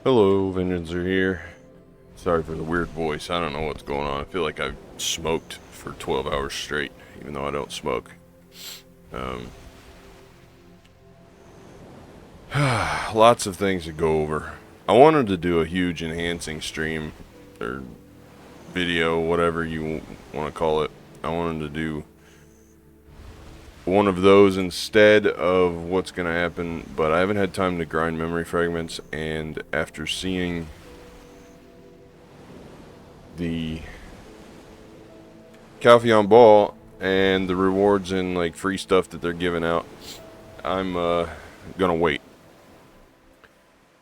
Hello, Vengeance are here. Sorry for the weird voice. I don't know what's going on. I feel like I've smoked for 12 hours straight, even though I don't smoke. Lots of things to go over. I wanted to do a huge enhancing stream, or video, whatever you want to call it. I wanted to do one of those instead of what's going to happen, but I haven't had time to grind memory fragments, and after seeing the Calpheon ball and the rewards and like free stuff that they're giving out, I'm gonna wait.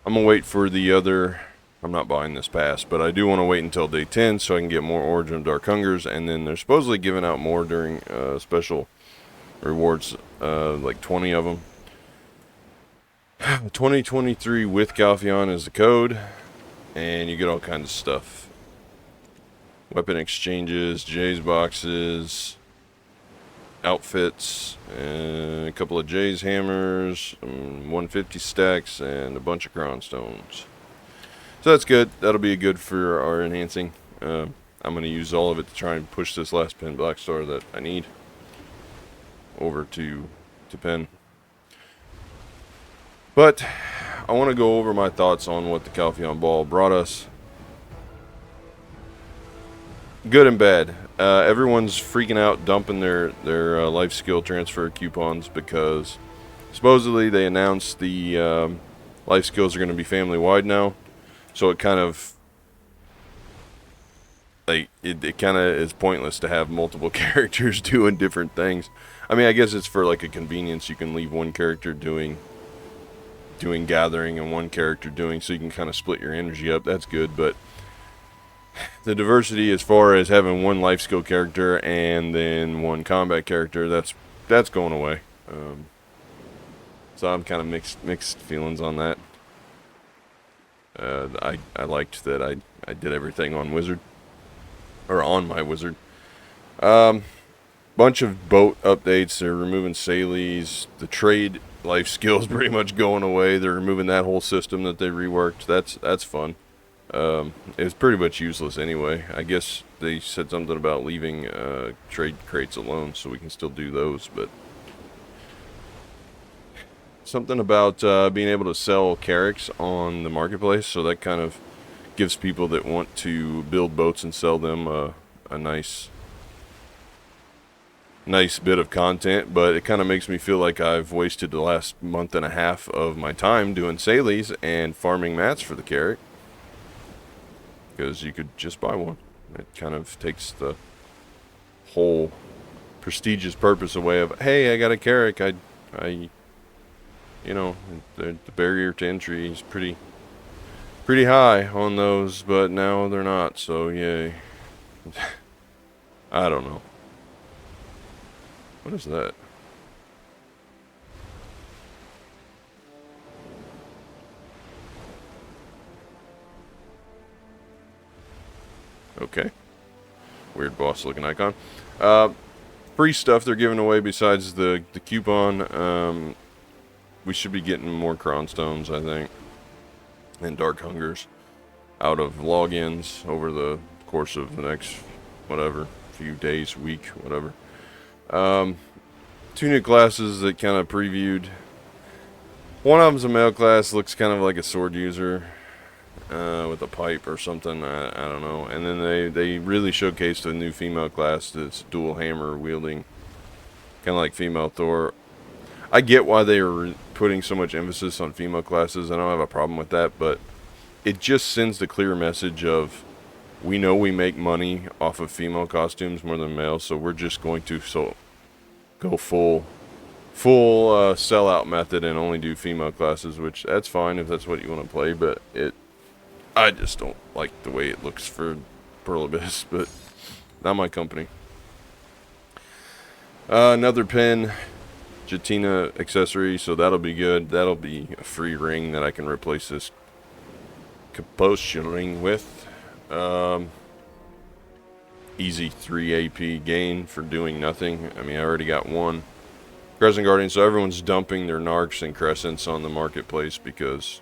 I'm gonna wait for the other. I'm not buying this pass, but I do want to wait until day 10 so I can get more Origin of Dark Hungers, and then they're supposedly giving out more during special rewards, like 20 of them. 2023 with Calpheon is the code, and you get all kinds of stuff. Weapon exchanges, Jay's boxes, outfits, and a couple of Jay's hammers, 150 stacks, and a bunch of crown stones. So that's good. That'll be good for our enhancing. I'm going to use all of it to try and push this last pin black star that I need over to pen. But I want to go over my thoughts on what the Calpheon ball brought us. Good and bad. Everyone's freaking out, dumping their life skill transfer coupons because supposedly they announced the life skills are going to be family wide now. So it kind of like it kind of is pointless to have multiple characters doing different things. I mean, I guess it's for like a convenience. You can leave one character doing gathering and one character doing, so you can kind of split your energy up. That's good, but the diversity as far as having one life skill character and then one combat character, that's going away. So I'm kind of mixed feelings on that. I liked that I did everything on Wizard, or on my Wizard. Bunch of boat updates. They're removing Salies. The trade life skills pretty much going away. They're removing that whole system that they reworked. That's fun. It was pretty much useless anyway. I guess they said something about leaving trade crates alone so we can still do those, but something about being able to sell carracks on the marketplace, so that kind of gives people that want to build boats and sell them a nice bit of content, but it kind of makes me feel like I've wasted the last month and a half of my time doing Salies and farming mats for the carrack. Because you could just buy one. It kind of takes the whole prestigious purpose away of, hey, I got a carrack. I you know, the barrier to entry is pretty high on those, but now they're not, so yay. I don't know. What is that? Okay. Weird boss looking icon. Free stuff they're giving away besides the coupon. We should be getting more crown stones, I think, and dark hungers out of logins over the course of the next whatever few days, week, whatever. Two new classes that kind of previewed. One of them's a male class, looks kind of like a sword user. With a pipe or something, I don't know. And then they really showcased a new female class that's dual hammer wielding, kind of like female Thor. I get why they are putting so much emphasis on female classes. I don't have a problem with that, but it just sends the clear message of, we know we make money off of female costumes more than male, so we're just going to go full sellout method and only do female classes, which that's fine if that's what you want to play, but I just don't like the way it looks for Pearl Abyss, but not my company. Another pin, Jatina accessory, so that'll be good. That'll be a free ring that I can replace this Calpheon ring with. Easy 3 AP gain for doing nothing. I mean, I already got one. Crescent Guardian, so everyone's dumping their Narcs and Crescents on the marketplace because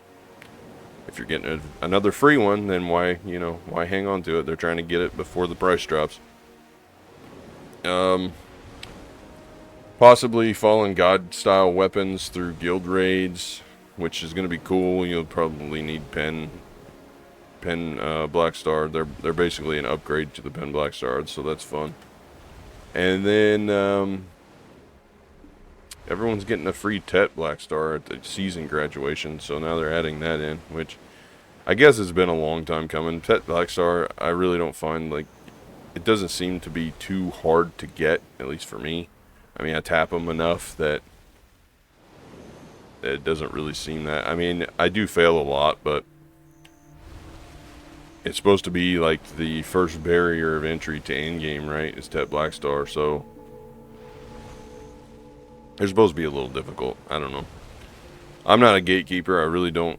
If you're getting another free one, then why, you know, why hang on to it? They're trying to get it before the price drops. Possibly Fallen God style weapons through guild raids, which is going to be cool. You'll probably need Pen Black Star. They're basically an upgrade to the Pen Black Star, so that's fun. And then everyone's getting a free Tet Black Star at the season graduation, so now they're adding that in, which I guess has been a long time coming. Tet Black Star, I really don't find, like, it doesn't seem to be too hard to get, at least for me. I mean, I tap them enough that it doesn't really seem that. I mean, I do fail a lot, but it's supposed to be like the first barrier of entry to endgame, right? Is Tet Black Star, so they're supposed to be a little difficult. I don't know. I'm not a gatekeeper. I really don't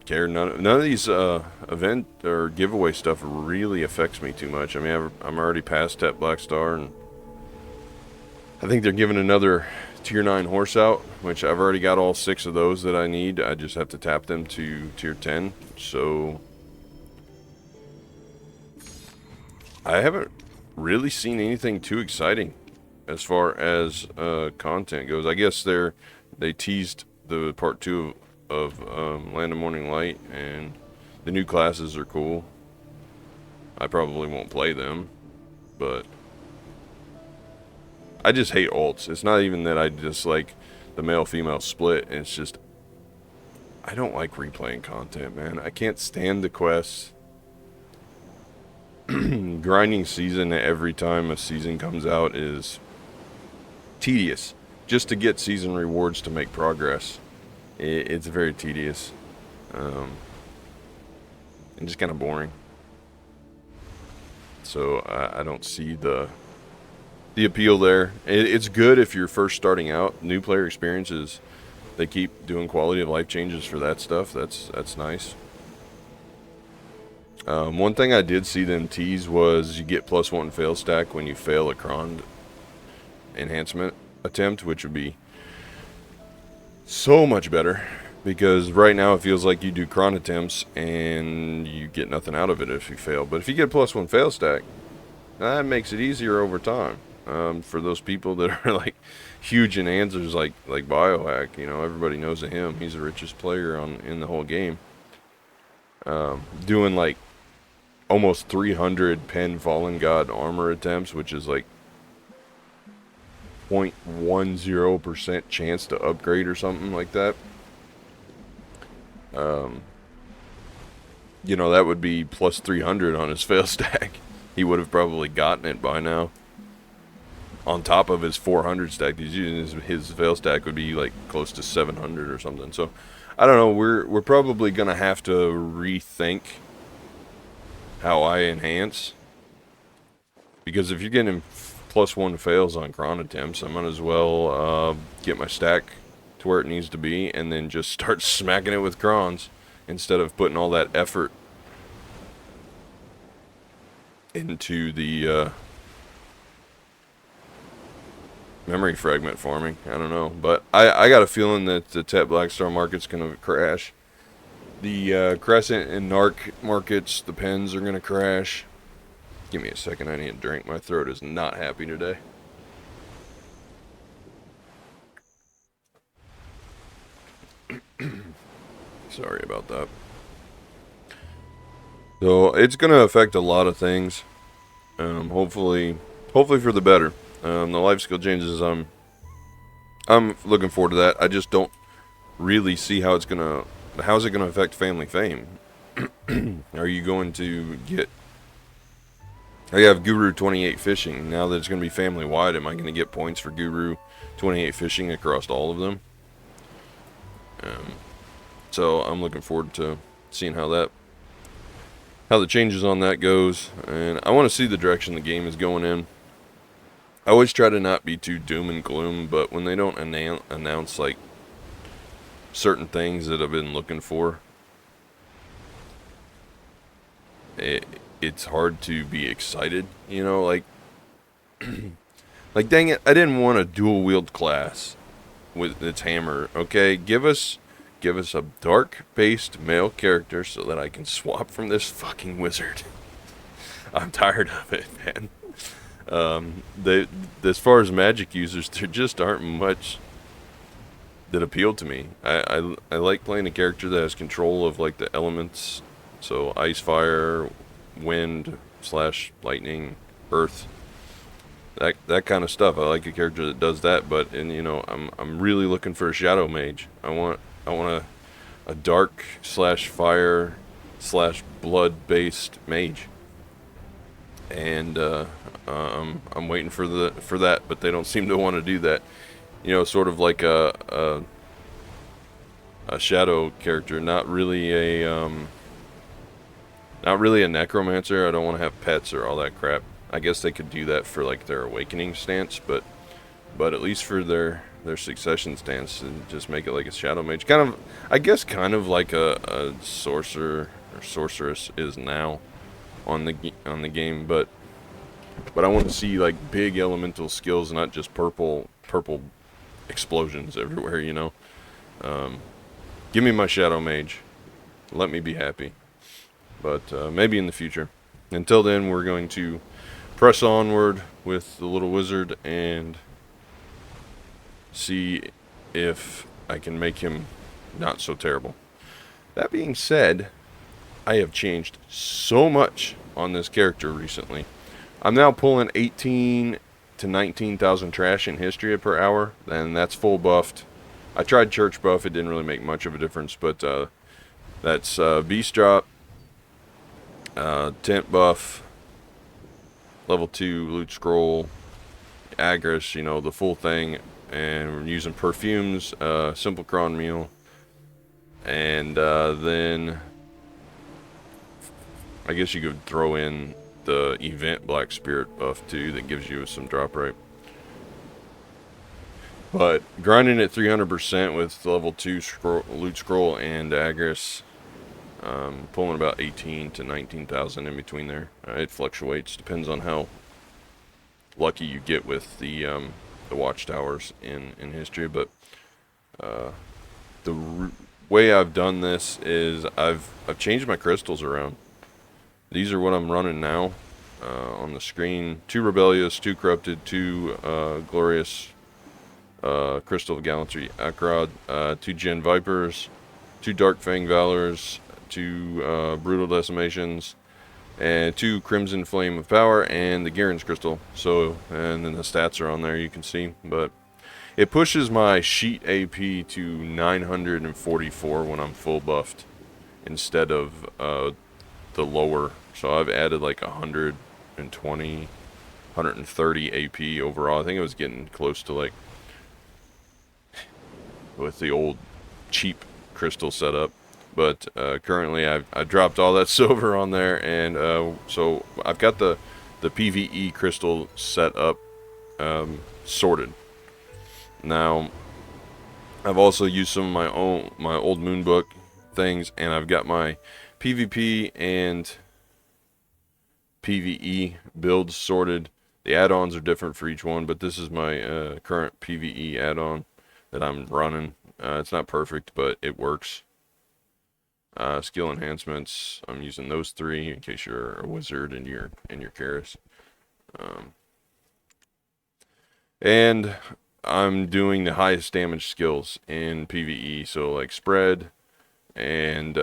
care. None of these event or giveaway stuff really affects me too much. I mean, I'm already past Tet Black Star, and I think they're giving another tier 9 horse out, which I've already got all 6 of those that I need. I just have to tap them to tier 10. So I haven't really seen anything too exciting as far as content goes. I guess they teased the part 2 of Land of Morning Light, and the new classes are cool. I probably won't play them, but I just hate alts. It's not even that I dislike the male-female split. It's just, I don't like replaying content, man. I can't stand the quests. Grinding season every time a season comes out is tedious. Just to get season rewards to make progress. It's very tedious. And just kind of boring. So I don't see the appeal there. It's good if you're first starting out. New player experiences, they keep doing quality of life changes for that stuff. That's nice. One thing I did see them tease was you get +1 fail stack when you fail a cron enhancement attempt, which would be so much better, because right now it feels like you do cron attempts and you get nothing out of it if you fail. But if you get +1 fail stack, that makes it easier over time. For those people that are like huge in answers, like Biohack, you know, everybody knows of him. He's the richest player in the whole game. Doing like almost 300 Pen Fallen God armor attempts, which is like 0.10% chance to upgrade or something like that. You know, that would be +300 on his fail stack. He would have probably gotten it by now. On top of his 400 stack, he's using his fail stack would be like close to 700 or something. So, I don't know. We're probably gonna have to rethink how I enhance, because if you're getting +1 fails on cron attempts, I might as well get my stack to where it needs to be and then just start smacking it with crons instead of putting all that effort into the memory fragment farming. I don't know, but I got a feeling that the Tet Black Star market's gonna crash. The Crescent and Narc markets, the pens are gonna crash. Give me a second, I need a drink. My throat is not happy today. Sorry about that. So it's gonna affect a lot of things. Hopefully for the better. The life skill changes, I'm looking forward to that. I just don't really see how's it gonna affect family fame. Are you going to get, I have Guru 28 fishing now that it's going to be family wide? Am I going to get points for Guru 28 fishing across all of them? So I'm looking forward to seeing how the changes on that goes, and I want to see the direction the game is going in. I always try to not be too doom and gloom, but when they don't announce like certain things that I've been looking for, it's hard to be excited, you know, like like dang it, I didn't want a dual wield class with its hammer. Okay, give us give us a dark-based male character so that I can swap from this fucking wizard. I'm tired of it, man. As far as magic users, there just aren't much that appealed to me. I like playing a character that has control of like the elements, so ice, fire, wind / lightning, earth, that kind of stuff. I like a character that does that. But you know, I'm really looking for a shadow mage. I want a dark / fire / blood based mage. And I'm waiting for that, but they don't seem to want to do that. You know, sort of like a shadow character, not really a necromancer. I don't want to have pets or all that crap. I guess they could do that for like their awakening stance, but at least for their succession stance, and just make it like a shadow mage, kind of, I guess, kind of like a sorcerer or sorceress is now on the game, but I want to see like big elemental skills, not just purple explosions everywhere, you know. Give me my shadow mage, let me be happy. But maybe in the future. Until then, we're going to press onward with the little wizard and see if I can make him not so terrible. That being said, I have changed so much on this character recently. I'm now pulling 18 to 19,000 trash in history per hour, and that's full buffed. I tried church buff, it didn't really make much of a difference, but that's beast drop, tent buff, level 2 loot scroll, Agris, you know, the full thing, and we're using perfumes, simple cron meal, and then I guess you could throw in the event Black Spirit buff too, that gives you some drop rate. But grinding at 300% with level 2 loot scroll and Agris, pulling about 18 to 19,000 in between there. It fluctuates, depends on how lucky you get with the watchtowers in history. But the way I've done this is I've changed my crystals around. These are what I'm running now on the screen. 2 Rebellious, 2 Corrupted, 2 Glorious, Crystal of Gallantry Akrod, 2 Gen Vipers, 2 Dark Fang Valors, 2 Brutal Decimations, and 2 Crimson Flame of Power, and the Garen's Crystal. So, and then the stats are on there, you can see. But it pushes my sheet AP to 944 when I'm full buffed, instead of the lower. So I've added like 120, 130 AP overall. I think it was getting close to like, with the old cheap crystal setup. But currently I dropped all that silver on there, and so I've got the PVE crystal set up, sorted. Now I've also used some of my old moonbook things, and I've got my PvP and PVE builds sorted. The add-ons are different for each one, but this is my current PVE add-on that I'm running. It's not perfect, but it works. Skill enhancements, I'm using those 3 in case you're a wizard and you're Karis. And I'm doing the highest damage skills in PvE, so like spread and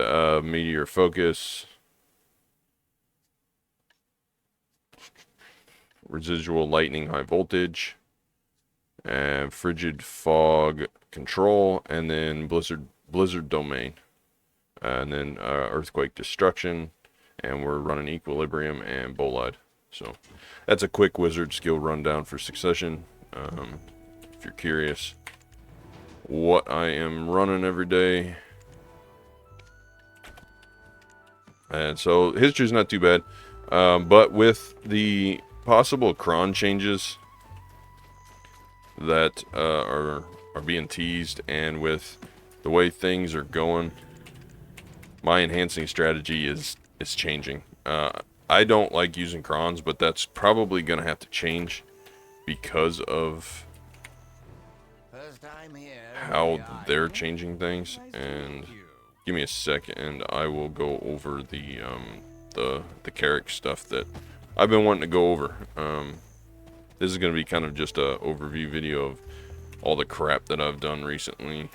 meteor focus, residual lightning high voltage, and frigid fog control, and then blizzard domain, and then earthquake destruction, and we're running equilibrium and bolide. So that's a quick wizard skill rundown for succession. If you're curious what I am running every day. And so history's not too bad, but with the possible cron changes that are being teased, and with the way things are going, my enhancing strategy is changing. I don't like using crons, but that's probably gonna have to change because of how they're changing things. And give me a second, and I will go over the Carrick stuff that I've been wanting to go over. This is going to be kind of just a overview video of all the crap that I've done recently,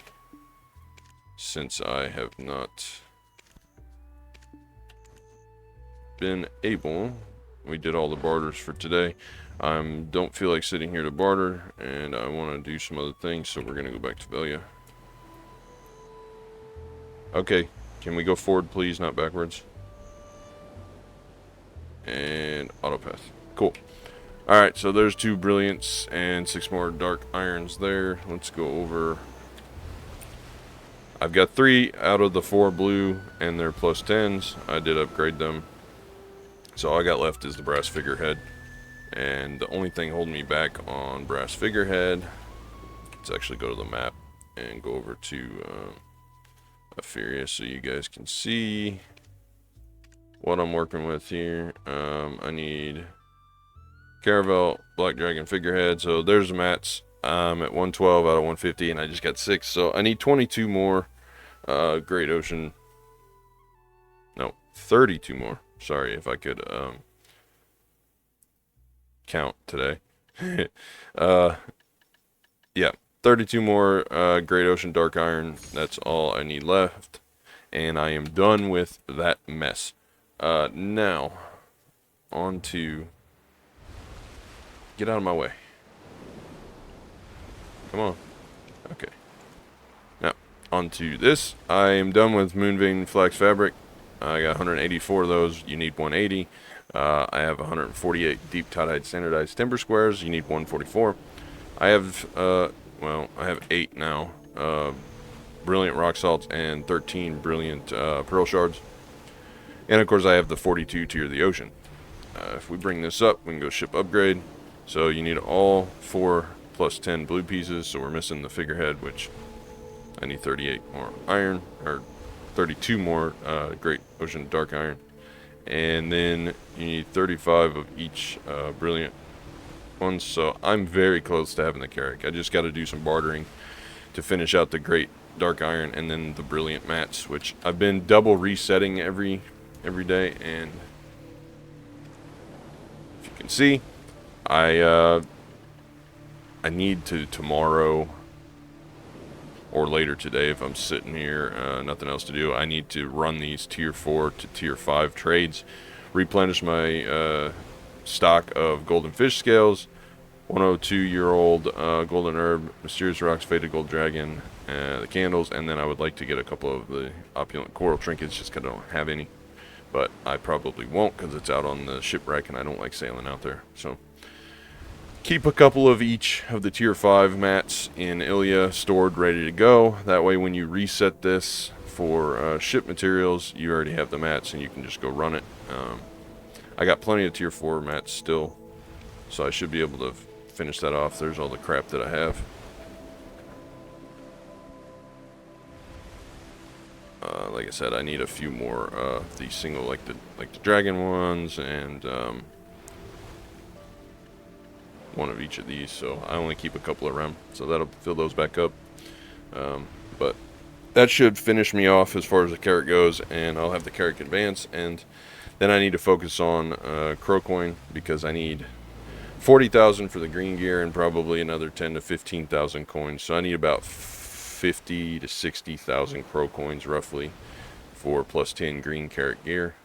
since I have not been able. We did all the barters for today. Don't feel like sitting here to barter, and I want to do some other things, so we're going to go back to Velia. Okay, can we go forward, please, not backwards? And autopath. Cool. Alright, so there's 2 brilliants and 6 more dark irons there. Let's go over. I've got 3 out of the 4 blue, and they're plus 10s. I did upgrade them. So all I got left is the brass figurehead. And the only thing holding me back on brass figurehead, let's actually go to the map and go over to Aferia so you guys can see what I'm working with here. I need Caravel, Black Dragon figurehead. So there's the mats. I'm at 112 out of 150, and I just got 6. So I need 22 more Great Ocean. No, 32 more. Sorry, if I could count today. Yeah, 32 more Great Ocean Dark Iron. That's all I need left, and I am done with that mess. Now, on to... Get out of my way. Come on. Okay. Now, on to this. I am done with Moonvein Flax Fabric. I got 184 of those. You need 180. I have 148 deep tie-dyed standardized timber squares. You need 144. I have, well, I have 8 now. Brilliant rock salts and 13 brilliant pearl shards. And of course I have the 42 Tear of the Ocean. If we bring this up, we can go ship upgrade. So you need all 4 plus 10 blue pieces. So we're missing the figurehead, which I need 38 more iron, or 32 more Great Ocean Dark Iron. And then you need 35 of each brilliant ones. So I'm very close to having the Carrick. I just got to do some bartering to finish out the Great Dark Iron and then the brilliant mats, which I've been double resetting every day. And if you can see, I need to tomorrow or later today, if I'm sitting here, nothing else to do, I need to run these tier 4 to tier 5 trades, replenish my stock of golden fish scales, 102-year-old golden herb, mysterious rocks, faded gold dragon, the candles, and then I would like to get a couple of the opulent coral trinkets, just because I don't have any, but I probably won't because it's out on the shipwreck and I don't like sailing out there. So keep a couple of each of the tier 5 mats in Ilya stored, ready to go. That way when you reset this for ship materials, you already have the mats and you can just go run it. I got plenty of tier 4 mats still, so I should be able to finish that off. There's all the crap that I have. Like I said, I need a few more of these single, like the dragon ones, and one of each of these, so I only keep a couple around, so that'll fill those back up. But that should finish me off as far as the Carrick goes, and I'll have the Carrick advance, and then I need to focus on Crow Coin, because I need 40,000 for the green gear and probably another 10 to 15,000 coins, so I need about 50 to 60,000 Crow Coins roughly for plus 10 green Carrick gear.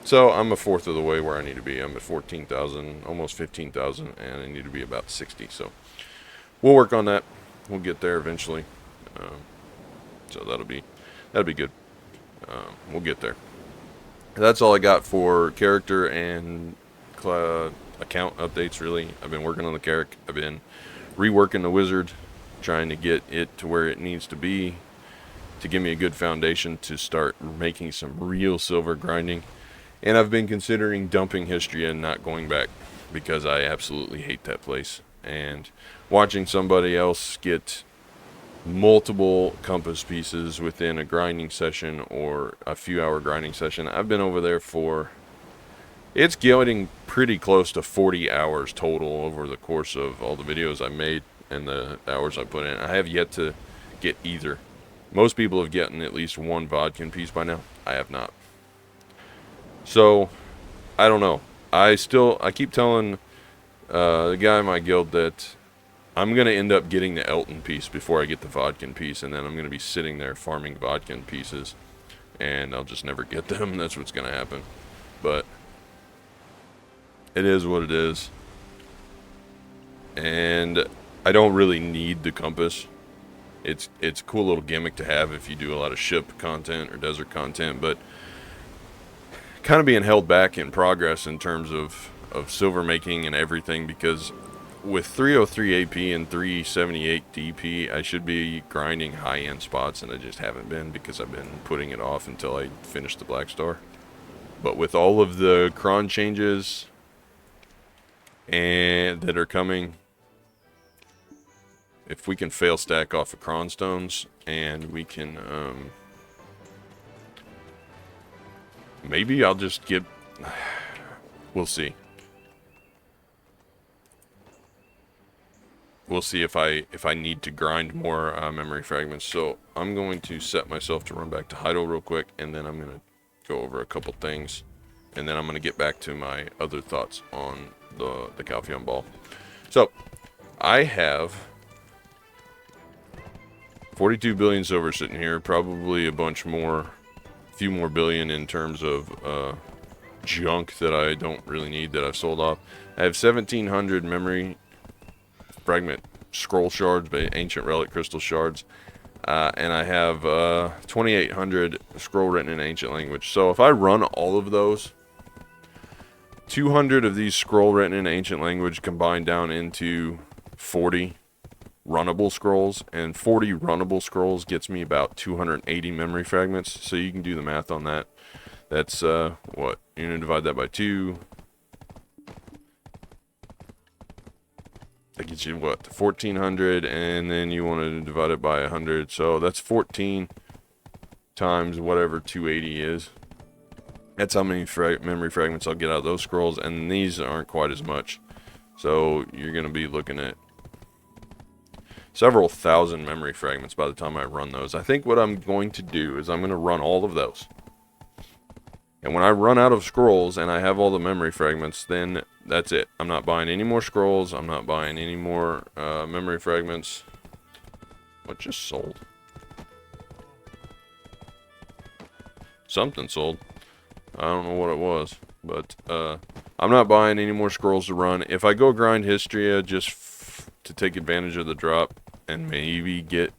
So I'm a fourth of the way where I need to be. I'm at 14,000, almost 15,000, and I need to be about 60. So we'll work on that. We'll get there eventually. So that'll be good. We'll get there. That's all I got for character and account updates. Really, I've been working on the Carrick. I've been reworking the wizard, trying to get it to where it needs to be to give me a good foundation to start making some real silver grinding. And I've been considering dumping history and not going back, because I absolutely hate that place. And watching somebody else get multiple compass pieces within a grinding session or a few hour grinding session, I've been over there for It's getting pretty close to 40 hours total over the course of all the videos I made and the hours I put in. I have yet to get either. Most people have gotten at least one vodka piece by now. I have not. So, I don't know. I keep telling the guy in my guild that I'm going to end up getting the Elton piece before I get the vodka piece, and then I'm going to be sitting there farming vodka pieces, and I'll just never get them. That's what's going to happen. But it is what it is. And I don't really need the compass. It's a cool little gimmick to have if you do a lot of ship content or desert content, but kind of being held back in progress in terms of silver making and everything, because with 303 AP and 378 DP, I should be grinding high-end spots, and I just haven't been because I've been putting it off until I finish the Black Star. But with all of the cron changes and that are coming, if we can fail stack off of cron stones, and we can maybe I'll just get, we'll see. We'll see if I need to grind more memory fragments. So I'm going to set myself to run back to Heidel real quick, and then I'm going to go over a couple things, and then I'm going to get back to my other thoughts on the Calpheon ball. So I have 42 billion silver sitting here, probably a bunch more, a few more billion in terms of junk that I don't really need that I've sold off. I have 1,700 memory fragment scroll shards, but ancient relic crystal shards, and I have 2,800 scroll written in ancient language. So if I run all of those, 200 of these scroll written in ancient language combine down into 40 runnable scrolls, and 40 runnable scrolls gets me about 280 memory fragments. So you can do the math on that. That's what, you're gonna divide that by 2. That gets you what, 1,400, and then you want to divide it by 100. So that's 14 times whatever 280 is. That's how many memory fragments I'll get out of those scrolls, and these aren't quite as much. So you're going to be looking at several thousand memory fragments by the time I run those. I think what I'm going to do is I'm going to run all of those. And when I run out of scrolls and I have all the memory fragments, then that's it. I'm not buying any more scrolls. I'm not buying any more memory fragments. What just sold? Something sold. I don't know what it was. But I'm not buying any more scrolls to run. If I go grind Histria just to take advantage of the drop and maybe get...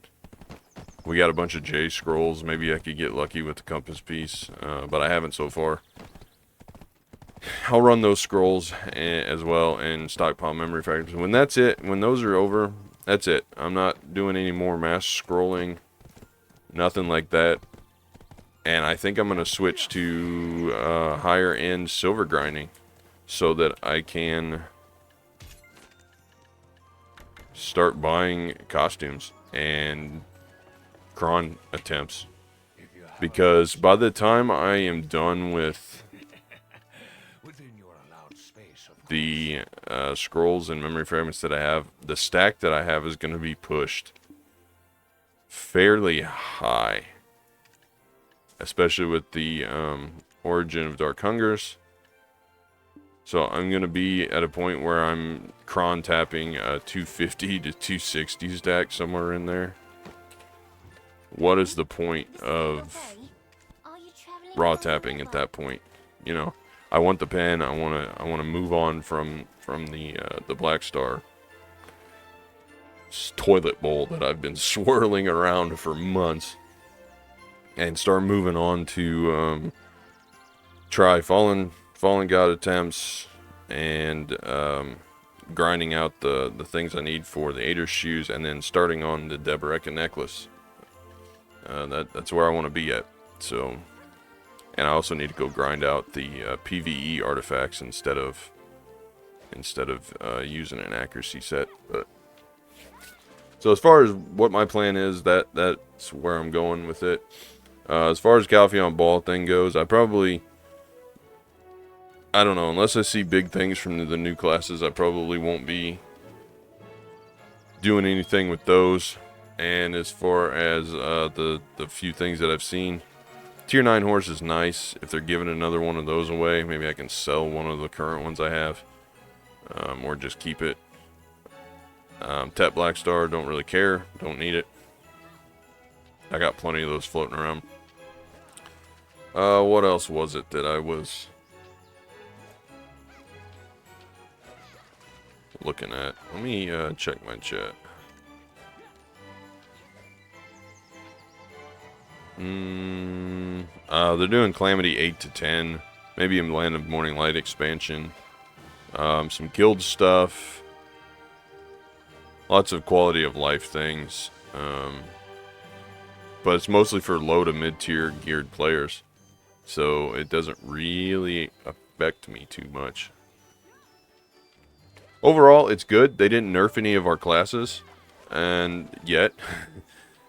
We got a bunch of J scrolls. Maybe I could get lucky with the compass piece, but I haven't so far. I'll run those scrolls as well and stockpile memory fragments. When that's it, when those are over, that's it. I'm not doing any more mass scrolling, nothing like that. And I think I'm going to switch to higher end silver grinding so that I can start buying costumes and cron attempts, because by the time I am done with the scrolls and memory fragments that I have, the stack that I have is going to be pushed fairly high, especially with the Origin of Dark Hungers. So I'm going to be at a point where I'm cron tapping a 250 to 260 stack, somewhere in there. What is the point of raw tapping at that point? You know, I want the pen. I want to move on from the Black Star toilet bowl that I've been swirling around for months, and start moving on to try fallen god attempts and grinding out the things I need for the Ader's shoes, and then starting on the Deboreka necklace. That's where I want to be at. So, and I also need to go grind out the PVE artifacts instead of using an accuracy set. But so as far as what my plan is, that's where I'm going with it. As far as Calpheon ball thing goes, I I don't know, unless I see big things from the new classes, I probably won't be doing anything with those. And as far as the few things that I've seen, Tier 9 horse is nice. If they're giving another one of those away, maybe I can sell one of the current ones I have, or just keep it. Tap Black Star, don't really care, don't need it. I got plenty of those floating around. What else was it that I was looking at? Let me check my chat. They're doing Calamity 8 to 10. Maybe a Land of Morning Light expansion. Some guild stuff. Lots of quality of life things. But it's mostly for low to mid-tier geared players. So it doesn't really affect me too much. Overall, it's good. They didn't nerf any of our classes and yet.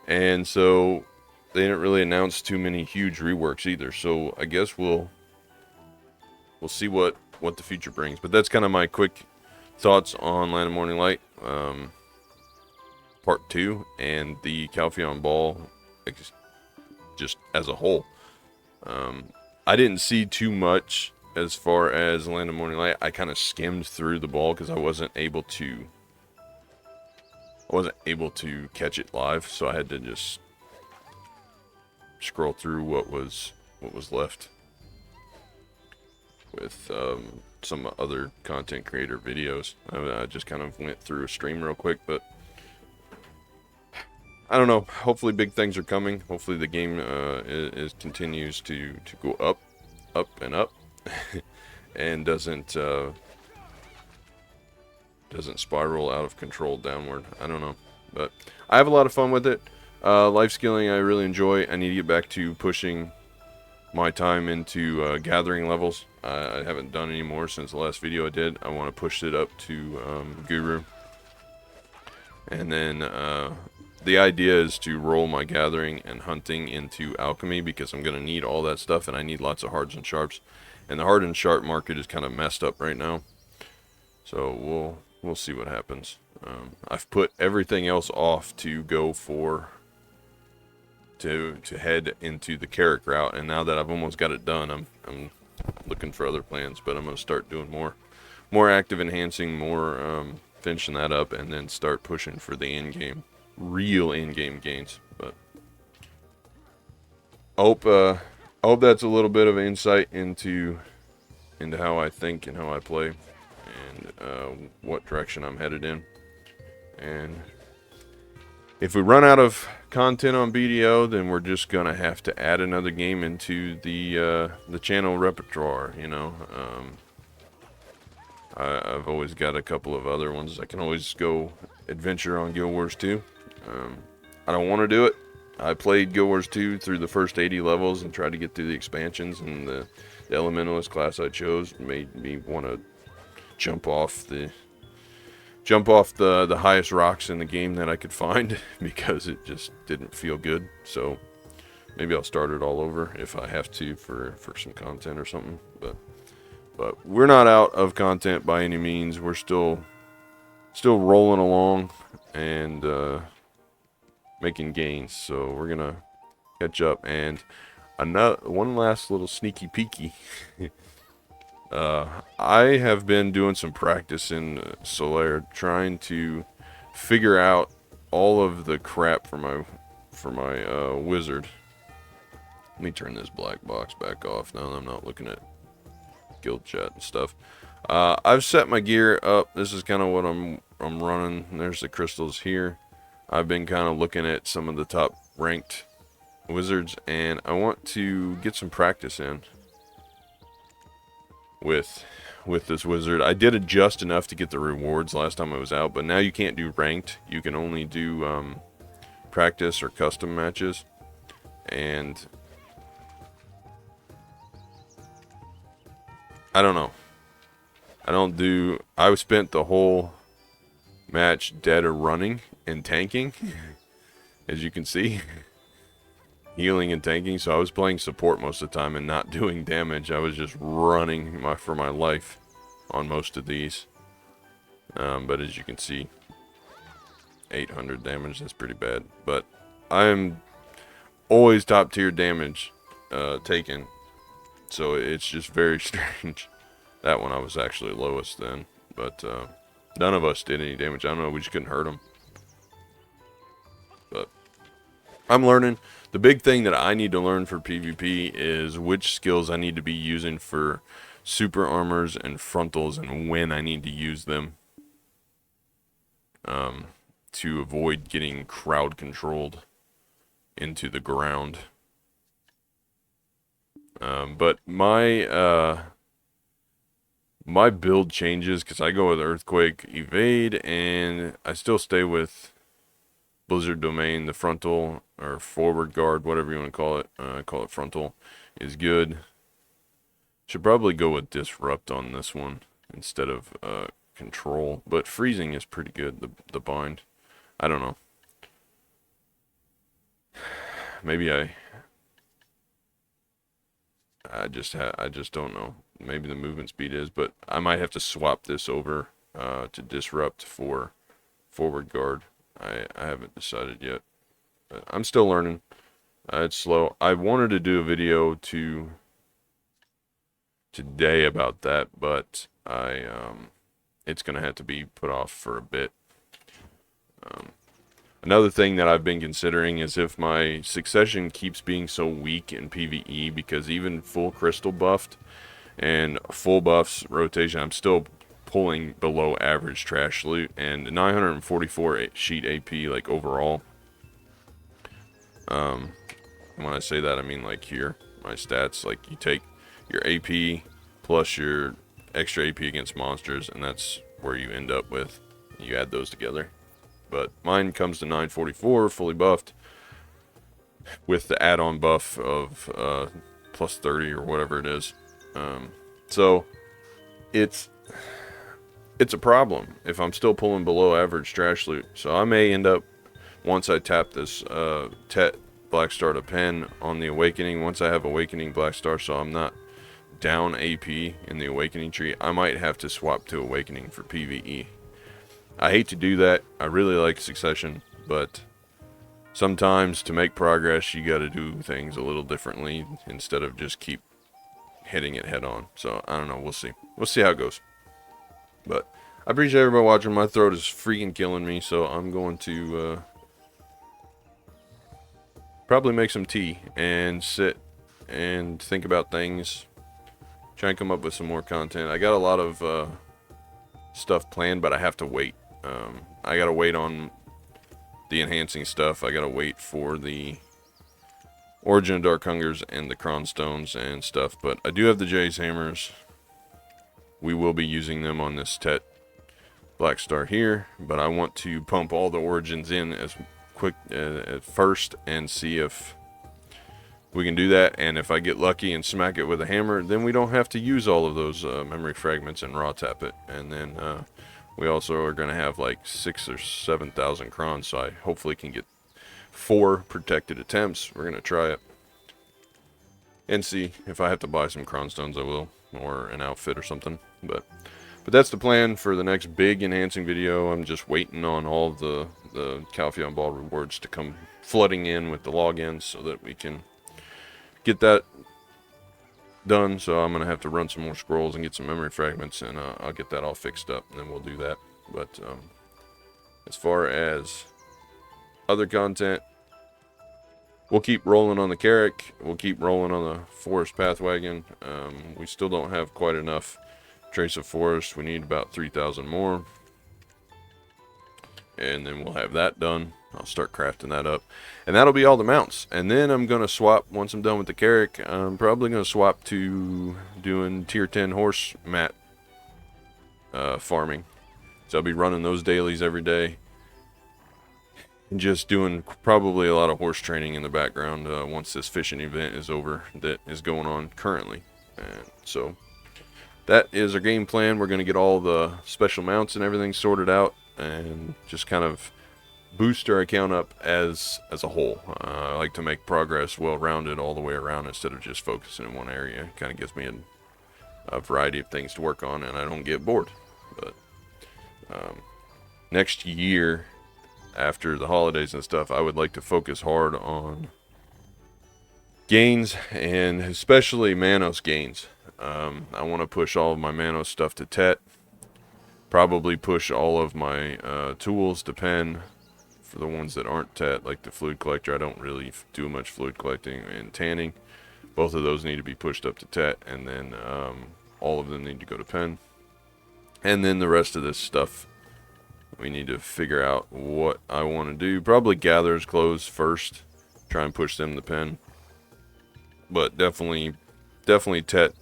And so they didn't really announce too many huge reworks either. So I guess we'll see what the future brings. But that's kind of my quick thoughts on Land of Morning Light Part 2 and the Calpheon Ball just as a whole. I didn't see too much as far as Land of Morning Light. I kind of skimmed through the ball because I wasn't able to catch it live, so I had to just scroll through what was left with some other content creator videos. I just kind of went through a stream real quick, but I don't know. Hopefully big things are coming. Hopefully the game continues to go up and up and doesn't spiral out of control downward. I don't know, but I have a lot of fun with it. Life skilling I really enjoy. I need to get back to pushing my time into gathering levels. I haven't done any more since the last video I did. I want to push it up to Guru, and then the idea is to roll my gathering and hunting into alchemy, because I'm going to need all that stuff, and I need lots of hards and sharps. And the hard and sharp market is kind of messed up right now. So we'll see what happens. I've put everything else off to go for to head into the Carrick route, and now that I've almost got it done, I'm looking for other plans, but I'm going to start doing more active enhancing, more finishing that up, and then start pushing for the in-game. Real in-game gains. But I hope that's a little bit of insight into how I think and how I play, and what direction I'm headed in. And if we run out of content on BDO, then we're just gonna have to add another game into the channel repertoire. You know, I've always got a couple of other ones. I can always go adventure on Guild Wars 2. I don't want to do it. I played Guild Wars 2 through the first 80 levels and tried to get through the expansions, and the Elementalist class I chose made me want to jump off the highest rocks in the game that I could find, because it just didn't feel good. So maybe I'll start it all over if I have to for some content or something. But we're not out of content by any means. We're still rolling along and making gains, so we're gonna catch up. And one last little sneaky peeky. I have been doing some practice in Solaire, trying to figure out all of the crap for my wizard. Let me turn this black box back off now that I'm not looking at guild chat and stuff. I've set my gear up. This is kind of what I'm running. There's the crystals here. I've been kind of looking at some of the top ranked wizards, and I want to get some practice in with this wizard. I did adjust enough to get the rewards last time I was out, but now you can't do ranked. You can only do practice or custom matches, and I don't know. I spent the whole match dead or running and tanking, as you can see. healing and tanking, so I was playing support most of the time and not doing damage. I was just running for my life on most of these. But as you can see, 800 damage, that's pretty bad. But I'm always top tier damage taken, so it's just very strange. That one I was actually lowest then, but none of us did any damage. I don't know, we just couldn't hurt them. But I'm learning. The big thing that I need to learn for PvP is which skills I need to be using for super armors and frontals, and when I need to use them to avoid getting crowd controlled into the ground. But my build changes because I go with Earthquake, Evade, and I still stay with Blizzard Domain. The frontal or forward guard, whatever you want to call it, call it frontal, is good. Should probably go with Disrupt on this one instead of Control, but freezing is pretty good. The bind, I don't know. Maybe I just don't know. Maybe the movement speed is, but I might have to swap this over to Disrupt for forward guard. I haven't decided yet. But I'm still learning. It's slow. I wanted to do a video today about that, but it's gonna have to be put off for a bit. Another thing that I've been considering is if my succession keeps being so weak in PvE, because even full crystal buffed and full buffs rotation, I'm still pulling below average trash loot, and 944 sheet AP like overall. When I say that, I mean like here, my stats, like you take your AP plus your extra AP against monsters, and that's where you end up with. You add those together. But mine comes to 944 fully buffed with the add-on buff of plus 30 or whatever it is. So it's a problem if I'm still pulling below average trash loot. So I may end up, once I tap this Tet Black Star to pen on the Awakening, once I have Awakening Black Star, so I'm not down AP in the Awakening tree, I might have to swap to Awakening for PvE. I hate to do that. I really like Succession, but sometimes to make progress, you got to do things a little differently instead of just keep hitting it head on. So I don't know. We'll see. We'll see how it goes. But I appreciate everybody watching. My throat is freaking killing me, so I'm going to probably make some tea and sit and think about things. Try and come up with some more content. I got a lot of stuff planned, but I have to wait. I gotta wait on the enhancing stuff. I gotta wait for the Origin of Dark Hungers and the Cron Stones and stuff. But I do have the Jay's Hammers. We will be using them on this Tet Black Star here, but I want to pump all the Origins in as quick at first and see if we can do that. And if I get lucky and smack it with a hammer, then we don't have to use all of those memory fragments and raw tap it. And then we also are going to have like 6,000 or 7,000 crons, so I hopefully can get 4 protected attempts. We're going to try it and see. If I have to buy some cron stones, I will, or an outfit or something. But that's the plan for the next big enhancing video. I'm just waiting on all of the Calpheon Ball rewards to come flooding in with the logins so that we can get that done. So I'm gonna have to run some more scrolls and get some memory fragments, and I'll get that all fixed up, and then we'll do that. But as far as other content, we'll keep rolling on the Carrack, we'll keep rolling on the Forest Pathwagon. We still don't have quite enough Trace of Forest. We need about 3,000 more, and then we'll have that done. I'll start crafting that up, and that'll be all the mounts. And then I'm going to swap, once I'm done with the Carrack, I'm probably going to swap to doing tier 10 horse mat farming. So I'll be running those dailies every day and just doing probably a lot of horse training in the background once this fishing event is over that is going on currently. And so that is our game plan. We're going to get all the special mounts and everything sorted out and just kind of boost our account up as a whole. I like to make progress well-rounded all the way around instead of just focusing in one area. It kind of gives me a variety of things to work on, and I don't get bored. But next year, after the holidays and stuff, I would like to focus hard on gains, and especially Manos gains. I want to push all of my Manos stuff to Tet. Probably push all of my tools to Pen. For the ones that aren't Tet, like the Fluid Collector, I don't really do much fluid collecting and tanning. Both of those need to be pushed up to Tet, and then all of them need to go to Pen. And then the rest of this stuff, we need to figure out what I want to do. Probably Gatherer's Clothes first. Try and push them to Pen. But definitely Tet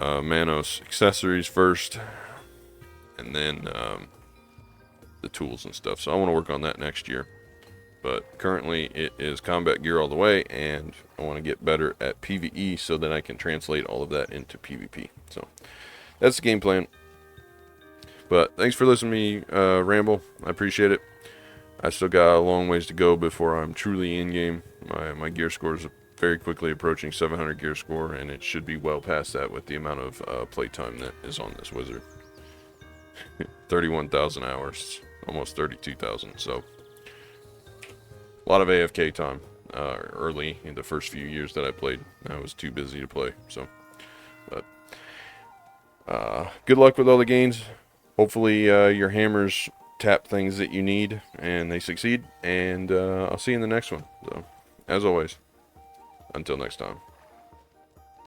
Manos accessories first. And then the tools and stuff. So I want to work on that next year. But currently it is combat gear all the way, and I want to get better at PvE so that I can translate all of that into PvP. So that's the game plan. But thanks for listening to me ramble. I appreciate it. I still got a long ways to go before I'm truly in game. My gear score is very quickly approaching 700 gear score, and it should be well past that with the amount of playtime that is on this wizard. 31,000 hours, almost 32,000. So a lot of AFK time early in the first few years that I played. I was too busy to play. So, but good luck with all the gains. Hopefully your hammers tap things that you need and they succeed. And I'll see you in the next one. So, as always, until next time.